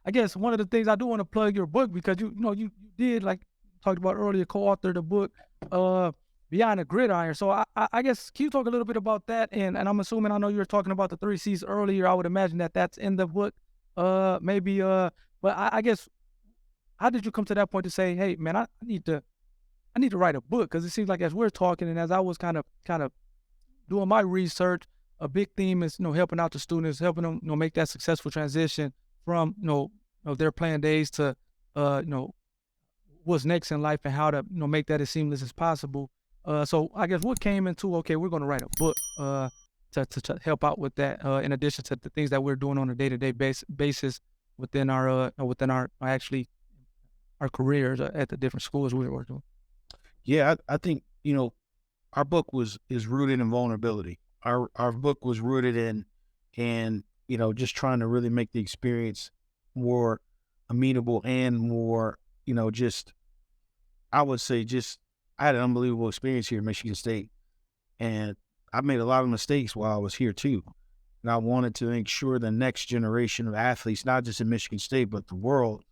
I guess one of the things I do want to plug your book because you did like talked about earlier co-authored the book uh Beyond the Gridiron. So I guess can you talk a little bit about that? And I'm assuming I know you were talking about the three C's earlier. I would imagine that that's in the book. Maybe but I guess how did you come to that point to say, hey man, I need to write a book? Because it seems like as we're talking and as I was kind of doing my research, a big theme is helping out the students, helping them make that successful transition from their plan days to uh you know what's next in life and how to make that as seamless as possible. So I guess what came into okay, we're going to write a book to help out with that. In addition to the things that we're doing on a day to day basis within our actually our careers at the different schools we were doing. Yeah, I think, our book is rooted in vulnerability. Our book was rooted in just trying to really make the experience more amenable and more, just I would say just I had an unbelievable experience here at Michigan State. And I made a lot of mistakes while I was here too. And I wanted to make sure the next generation of athletes, not just in Michigan State, but the world,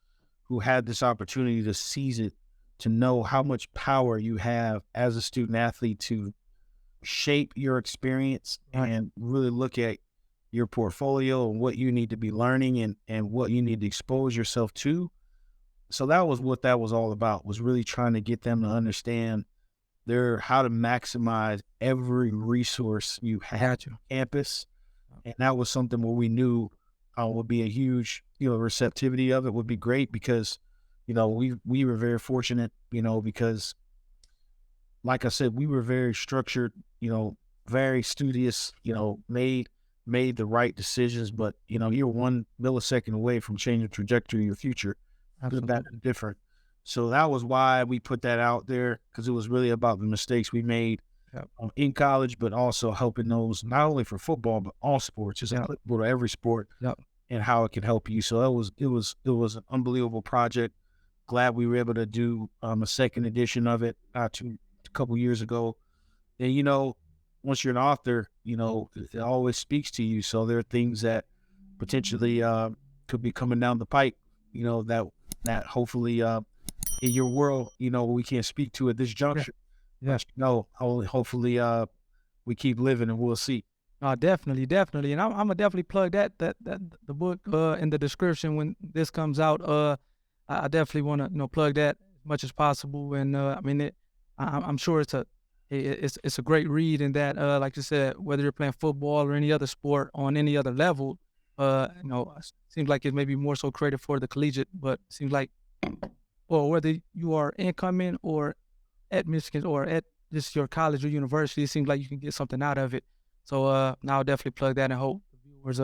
who had this opportunity to seize it, to know how much power you have as a student athlete to shape your experience Right. and really look at your portfolio and what you need to be learning and what you need to expose yourself to. So that was what that was all about, was really trying to get them to understand how to maximize every resource you have Got you. on campus. And that was something where we knew would be a huge, receptivity of it would be great because, we were very fortunate, because like I said, we were very structured, very studious, made the right decisions, but you're 1 millisecond away from changing the trajectory of your future, good, bad, Absolutely. and different. So that was why we put that out there, because it was really about the mistakes we made Yep. in college, but also helping those not only for football but all sports, just Yep. applicable to every sport Yep. and how it can help you. So it was an unbelievable project. Glad we were able to do a second edition of it a couple years ago. And once you're an author, it always speaks to you. So there are things that potentially could be coming down the pipe. That hopefully in your world, we can't speak to at this Yeah. juncture. Yeah. But hopefully we keep living and we'll see. Definitely, definitely, and I'm gonna definitely plug that the book in the description when this comes out. I definitely want to plug that as much as possible, and I mean I'm sure it's a great read in that like you said, whether you're playing football or any other sport on any other level, seems like it may be more so created for the collegiate, but seems like or whether you are incoming or at Michigan or at just your college or university, it seems like you can get something out of it. So now I'll definitely plug that and hope the viewers